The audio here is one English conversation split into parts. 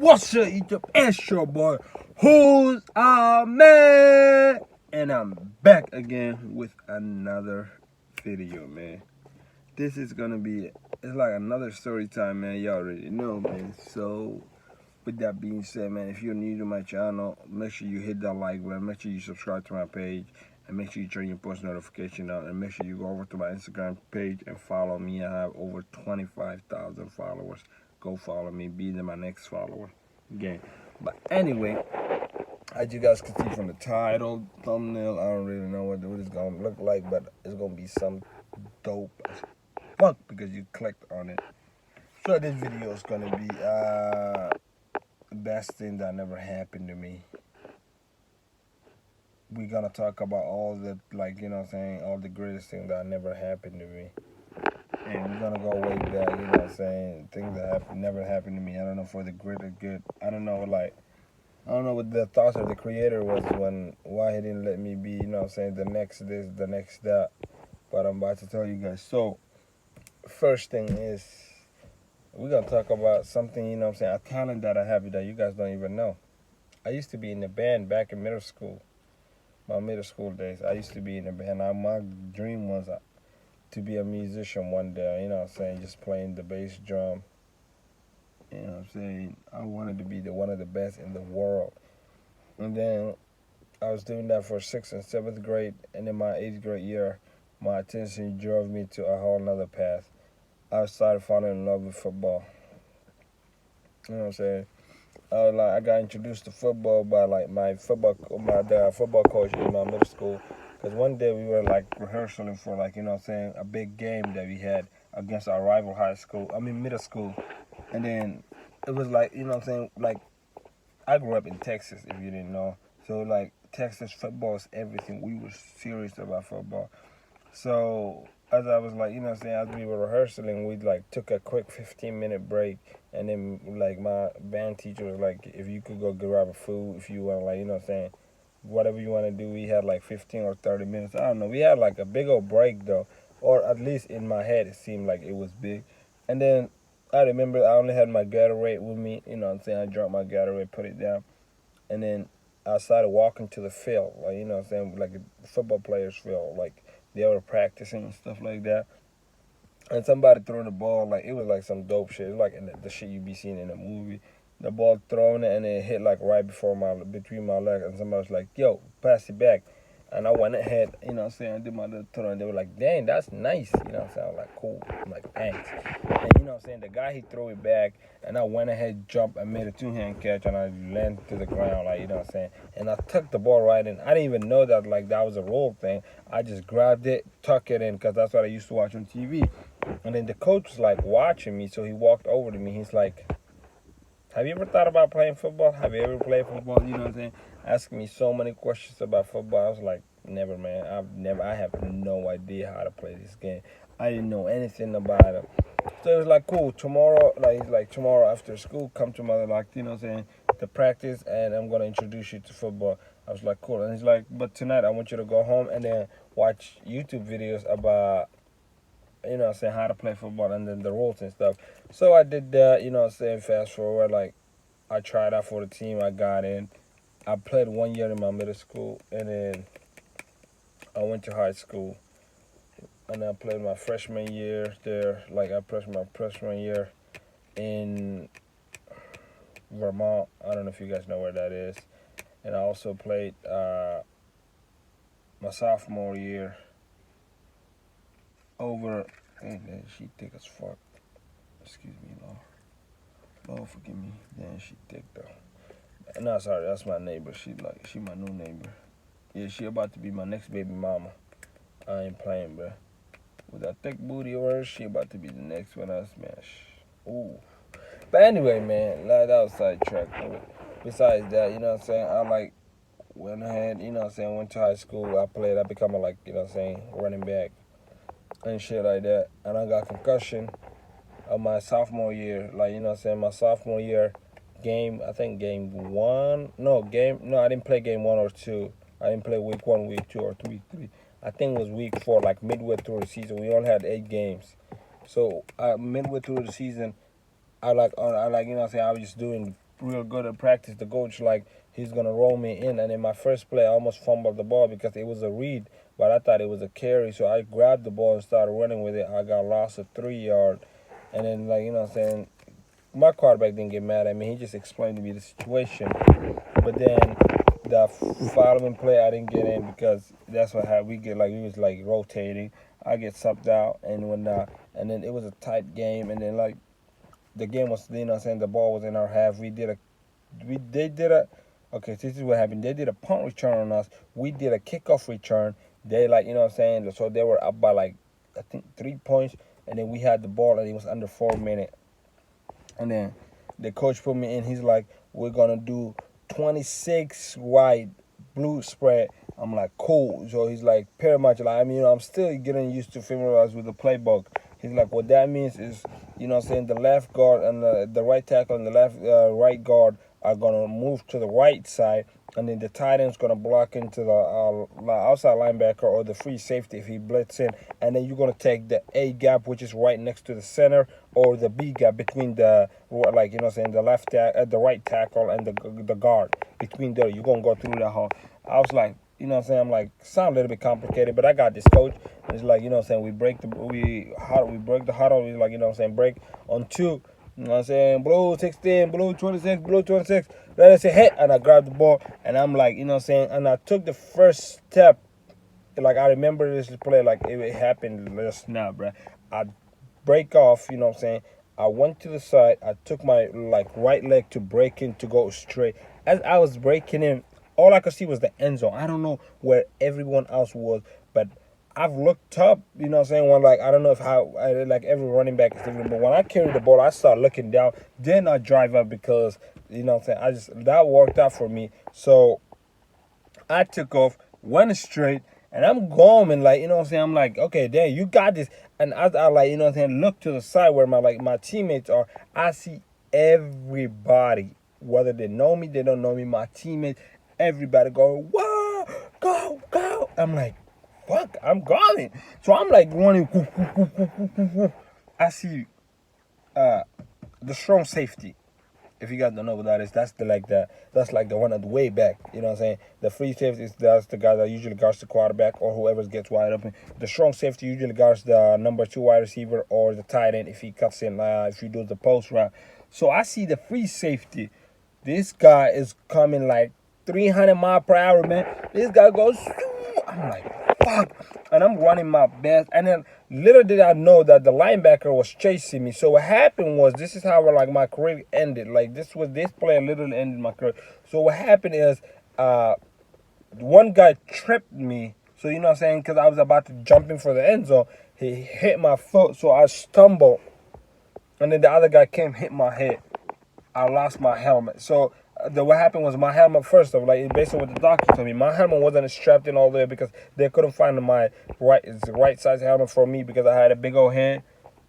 What's up, YouTube? It's your boy, Who's a Man? And I'm back again with another video, man. This is gonna be, it's like another story time, man. You already know, man. So, with that being said, man, if you're new to my channel, make sure you hit that like button, make sure you subscribe to my page, and make sure you turn your post notification on, and make sure you go over to my Instagram page and follow me. I have over 25,000 followers. Go follow me, be my next follower. Again. But anyway, as you guys can see from the title, thumbnail, I don't really know what it's gonna look like, but it's gonna be some dope as fuck because you clicked on it. So this video is gonna be the best thing that never happened to me. We're gonna talk about all the, like, you know what I'm saying, all the greatest things that never happened to me. And we're gonna go way back, you know what I'm saying, things that never happened to me. I don't know, for the greater good. I don't know, like, I don't know what the thoughts of the creator was why he didn't let me be, you know what I'm saying, the next this, the next that. But I'm about to tell you guys. So, first thing is, we're gonna talk about something, you know what I'm saying, a talent that I have that you guys don't even know. I used to be in the band back in middle school. My middle school days, I used to be in a band. My dream was to be a musician one day, you know what I'm saying, just playing the bass drum. You know what I'm saying? I wanted to be one of the best in the world. And then I was doing that for 6th and 7th grade, and in my 8th grade year, my attention drove me to a whole nother path. I started falling in love with football. You know what I'm saying? I got introduced to football by my football coach in my middle school. Because one day we were like rehearsing for, like, you know what I'm saying, a big game that we had against our rival middle school. And then it was like, you know what I'm saying, like, I grew up in Texas, if you didn't know. So, like, Texas football is everything. We were serious about football. So, as I was, like, you know what I'm saying, as we were rehearsing, we, like, took a quick 15-minute break. And then, like, my band teacher was like, if you could go grab a food, if you want to, like, you know what I'm saying, whatever you want to do. We had, like, 15 or 30 minutes. I don't know. We had, like, a big old break, though. Or at least in my head, it seemed like it was big. And then I remember I only had my Gatorade with me. You know what I'm saying? I drank my Gatorade, put it down. And then I started walking to the field. Like, you know what I'm saying? Like a football players' field. Like, they were practicing and stuff like that. And somebody threw the ball. Like, it was like some dope shit. It was like the shit you be seeing in a movie. The ball thrown it, and it hit like right between my legs. And somebody was like, yo, pass it back. And I went ahead, you know what I'm saying, I did my little throw, and they were like, dang, that's nice, you know what I'm saying, I was like, cool, I'm like, thanks. And you know what I'm saying, the guy, he threw it back, and I went ahead, jumped, and made a two-hand catch, and I landed to the ground, like, you know what I'm saying, and I tucked the ball right in. I didn't even know that, like, that was a rule thing. I just grabbed it, tucked it in, because that's what I used to watch on TV. And then the coach was, like, watching me, so he walked over to me, he's like, have you ever thought about playing football? Have you ever played football? You know what I'm saying? Asking me so many questions about football. I was like, never, man. I have no idea how to play this game. I didn't know anything about it. So it was like, cool, tomorrow, tomorrow after school, come to my, like, you know what I'm saying, to practice, and I'm going to introduce you to football. I was like, cool. And he's like, but tonight I want you to go home and then watch YouTube videos about, you know what I'm saying, how to play football and then the rules and stuff. So I did that, you know what I'm saying, fast forward, like, I tried out for the team, I got in. I played 1 year in my middle school, and then I went to high school. And I played my freshman year there, like I played my freshman year in Vermont. I don't know if you guys know where that is. And I also played my sophomore year over, man, she thick as fuck. Excuse me, Lord. Lord, forgive me. Damn, she thick though. No, sorry, that's my neighbor. She my new neighbor. Yeah, she about to be my next baby mama. I ain't playing, bro. With that thick booty of hers, she about to be the next one I smash. Ooh. But anyway, man, that was sidetracked. Besides that, you know what I'm saying, I like went ahead, you know what I'm saying, went to high school, I become a, like, you know what I'm saying, running back and shit like that. And I got concussion of my sophomore year, like, you know what I'm saying, my sophomore year game, I think I didn't play game 1 or 2. I didn't play week 1, week 2, or week 3. I think it was week 4, like midway through the season. We only had 8 games. So midway through the season, you know what I'm saying, I was just doing real good at practice. The coach like he's gonna roll me in, and in my first play, I almost fumbled the ball because it was a read, but I thought it was a carry. So I grabbed the ball and started running with it. I got lost a 3 yard, and then like you know what I'm saying, my quarterback didn't get mad at me. He just explained to me the situation. But then the following play, I didn't get in because that's what had we get like we was like rotating. I get subbed out, and and then it was a tight game, and then like the game was you know what I'm saying the ball was in our half. We they did a okay. This is what happened. They did a punt return on us. We did a kickoff return. They like you know what I'm saying. So they were up by like I think 3 points, and then we had the ball, and it was under 4 minutes. And then the coach put me in. He's like, we're gonna do 26 wide blue spread. I'm like, cool. So he's like, pretty much like I mean, I'm still getting used to familiarize with the playbook. He's like, what that means is, you know, what I'm saying the left guard and the right tackle and the left right guard are gonna move to the right side, and then the tight end's gonna block into the outside linebacker or the free safety if he blitz in, and then you're gonna take the A gap, which is right next to the center, or the B gap between the like you know what I'm saying the right tackle and the guard between there. You're gonna go through that hole. I was like, you know what I'm saying? I'm like, sound a little bit complicated, but I got this, coach. And it's like, you know what I'm saying? We break the huddle. We like, you know what I'm saying? Break on two. You know what I'm saying? Blue 16, blue 26, blue 26. Let us say hit, and I grabbed the ball, and I'm like, you know what I'm saying? And I took the first step. Like I remember this play, like it happened just now, bro. I break off, you know what I'm saying? I went to the side. I took my like right leg to break in to go straight. As I was breaking in, all I could see was the end zone. I don't know where everyone else was, but I've looked up, you know what I'm saying? When like I don't know if how like every running back is different, but when I carry the ball, I start looking down. Then I drive up because you know what I'm saying. That worked out for me. So I took off, went straight, and I'm going like you know what I'm saying. I'm like, okay, damn, you got this. And as I like you know what I'm saying, look to the side where my teammates are. I see everybody, whether they know me, they don't know me, my teammates, everybody going, whoa, go, go. I'm like, fuck, I'm going. So I'm like running. I see the strong safety. If you guys don't know what that is, that's like the one at the way back. You know what I'm saying? The free safety is that's the guy that usually guards the quarterback or whoever gets wide open. The strong safety usually guards the number 2 wide receiver or the tight end if he cuts in if he does the post route. So I see the free safety. This guy is coming like 300 mile per hour, man. This guy goes. I'm like, fuck. And I'm running my best. And then little did I know that the linebacker was chasing me. So what happened was, this is how like my career ended. Like this play literally ended my career. So what happened is one guy tripped me. So you know what I'm saying? Because I was about to jump in for the end zone. He hit my foot. So I stumbled. And then the other guy came hit my head. I lost my helmet. So what happened was my helmet first of like based on what the doctor told me, my helmet wasn't strapped in all the way because they couldn't find my right size helmet for me because I had a big old hand.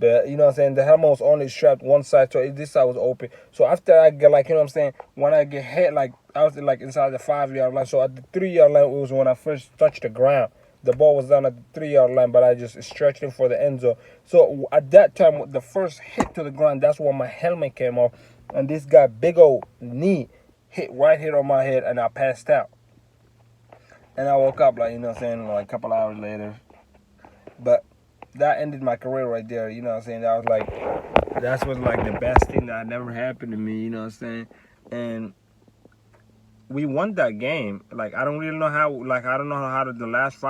You know what I'm saying, the helmet was only strapped one side, so this side was open. So after I get like you know what I'm saying, when I get hit, like I was like inside the 5-yard line. So at the 3-yard line it was when I first touched the ground. The ball was down at the 3-yard line, but I just stretched it for the end zone. So at that time, the first hit to the ground, that's when my helmet came off. And this guy, big old knee, hit on my head, and I passed out. And I woke up, like, you know what I'm saying, like a couple hours later. But that ended my career right there, you know what I'm saying. That was like the best thing that never happened to me, you know what I'm saying. And we won that game. Like, I don't really know how, like, I don't know how the last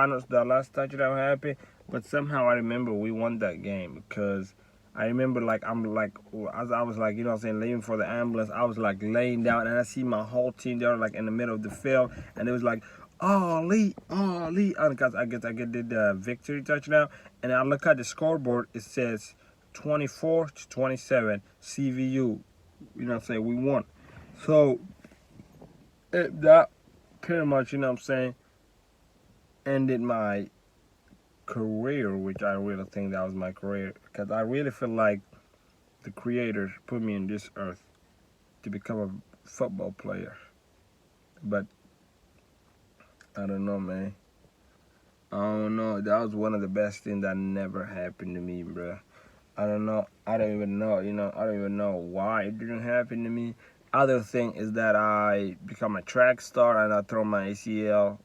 touchdown happened. But somehow I remember we won that game because I remember, like, as I was, like, you know what I'm saying, leaving for the ambulance, I was, like, laying down, and I see my whole team there, like, in the middle of the field, and it was, like, Lee, because I guess I did the victory touchdown, and I look at the scoreboard, it says 24-27, CVU, you know what I'm saying, we won. So, that pretty much, you know what I'm saying, ended my career, which I really think that was my career, because I really feel like the Creator put me in this earth to become a football player. But I don't know, man. I don't know. That was one of the best things that never happened to me, bro. I don't know. I don't even know. You know, I don't even know why it didn't happen to me. Other thing is that I become a track star and I throw my ACL.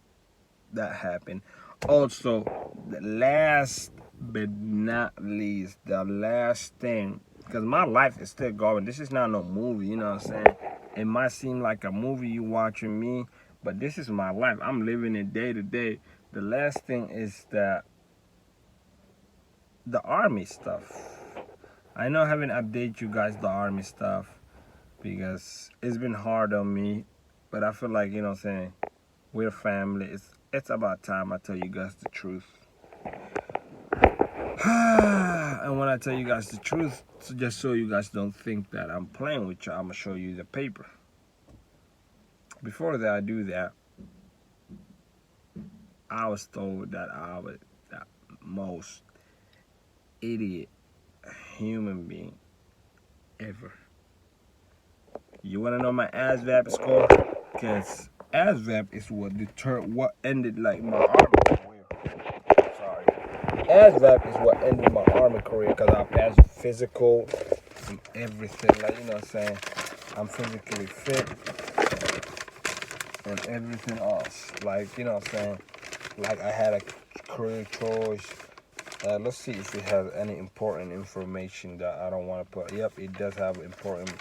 That happened. Also, the last but not least, the last thing, because my life is still going. This is not no movie, you know what I'm saying? It might seem like a movie you watching me, but this is my life. I'm living it day to day. The last thing is that the army stuff. I know I haven't updated you guys the army stuff because it's been hard on me, but I feel like, you know what I'm saying, we're family. It's about time I tell you guys the truth. And when I tell you guys the truth, so just so you guys don't think that I'm playing with you, I'm gonna show you the paper. Before that I do that, I was told that I was the most idiot human being ever. You wanna know my ASVAB score? Cause ASVAB is what ended like my army career. Sorry. ASVAB is what ended my army career because I passed physical and everything. Like, you know what I'm saying? I'm physically fit and everything else. Like, you know what I'm saying? Like, I had a career choice. Let's see if it has any important information that I don't want to put. Yep, it does have important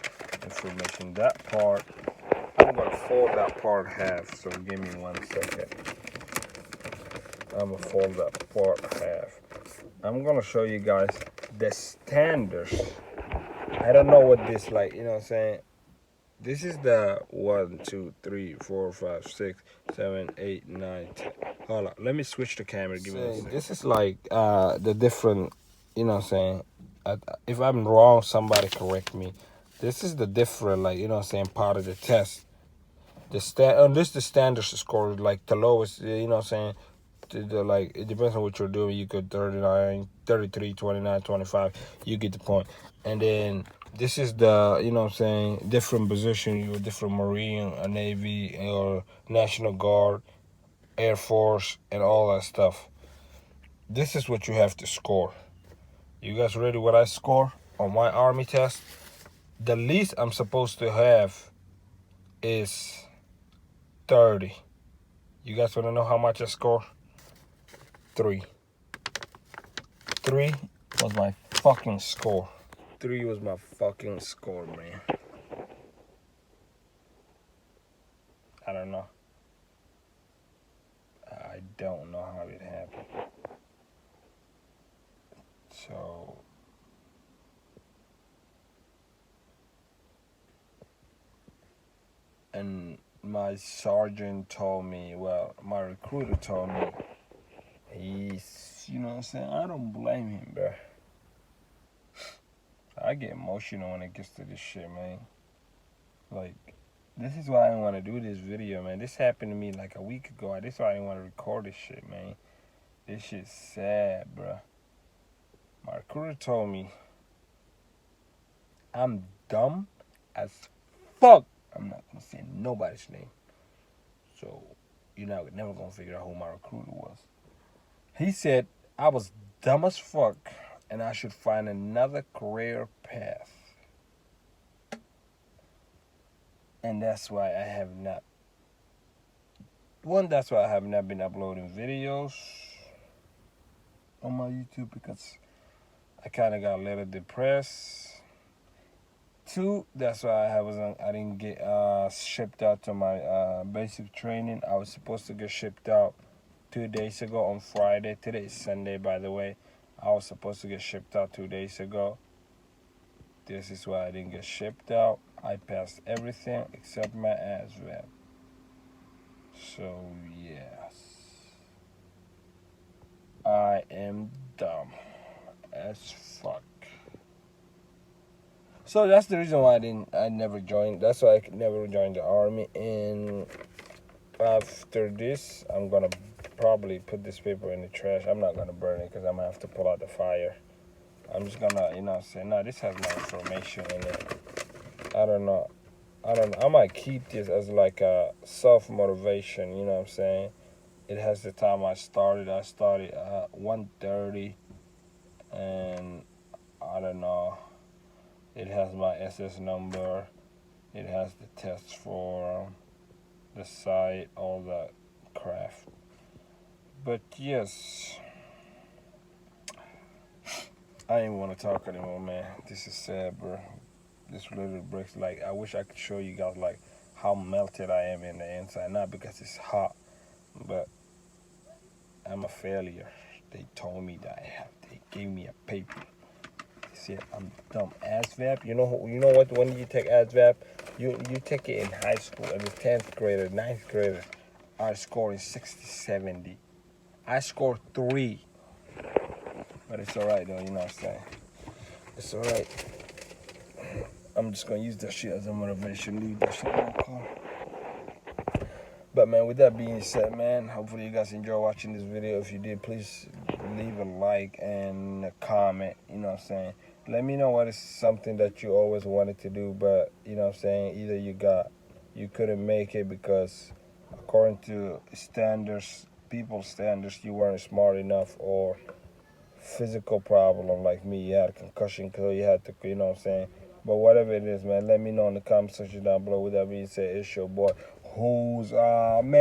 information. That part, I'm going to fold that part half. So give me 1 second. I'm going to fold that part half. I'm going to show you guys the standards. I don't know what this like, you know what I'm saying? This is the 1, 2, 3, 4, 5, 6, 7, 8, 9, 10. Hold on, let me switch the camera. Give me a second. This is like the different, you know what I'm saying? If I'm wrong, somebody correct me. This is the different, like, you know what I'm saying, part of the test. This the standard score, like the lowest, you know what I'm saying? Like, it depends on what you're doing. You could 39, 33, 29, 25. You get the point. And then this is the, you know what I'm saying, different position. You're different Marine, a Navy, or National Guard, Air Force, and all that stuff. This is what you have to score. You guys ready what I score on my Army test? The least I'm supposed to have is 30. You guys want to know how much I score? 3. 3 was my fucking score. 3 was my fucking score, man. I don't know. I don't know how it happened. So, and my sergeant told me, well, my recruiter told me, he's, you know what I'm saying, I don't blame him, bro. I get emotional when it gets to this shit, man. Like, this is why I didn't want to do this video, man. This happened to me like a week ago. This is why I didn't want to record this shit, man. This shit's sad, bro. My recruiter told me I'm dumb as fuck. I'm not gonna say nobody's name. So you're never gonna figure out who my recruiter was. He said I was dumb as fuck and I should find another career path. And that's why I have not. That's why I have not been uploading videos on my YouTube because I kind of got a little depressed. 2, that's why I didn't get shipped out to my basic training. I was supposed to get shipped out 2 days ago on Friday. Today is Sunday, by the way. I was supposed to get shipped out 2 days ago. This is why I didn't get shipped out. I passed everything except my ASVAB. So, yes. I am dumb as fuck. So that's the reason why I never joined. That's why I never joined the army. And after this, I'm gonna probably put this paper in the trash. I'm not gonna burn it because I'm gonna have to pull out the fire. I'm just gonna, you know, say, no, this has my information in it. I don't know. I might keep this as like a self-motivation, you know what I'm saying? It has the time I started. I started at 1:30, and I don't know. It has my SS number. It has the test for the site, all that craft. But yes, I ain't want to talk anymore, man. This is sad, bro. This little bricks, like, I wish I could show you guys, like, how melted I am in the inside. Not because it's hot, but I'm a failure. They told me that they gave me a paper. They said I'm dumb. ASVAB, you know what? When you take ASVAB, you take it in high school. As a 10th grader, 9th grader, I scored 60, 70. I scored 3. But it's alright though, you know what I'm saying? It's alright. I'm just gonna use that shit as a motivation. Leave that shit alone. But man, with that being said, man, hopefully you guys enjoy watching this video. If you did, please leave a like and a comment, you know what I'm saying? Let me know what is something that you always wanted to do, but you know what I'm saying, either you couldn't make it because according to standards, people's standards, you weren't smart enough, or physical problem like me, you had a concussion, so you had to, you know what I'm saying? But whatever it is, man, let me know in the comment section down below. With that being said, it's your boy, Who's Man?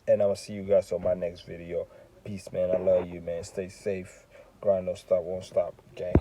And I'm going to see you guys on my next video. Peace, man. I love you, man. Stay safe. Grind, don't stop, won't stop. Gang.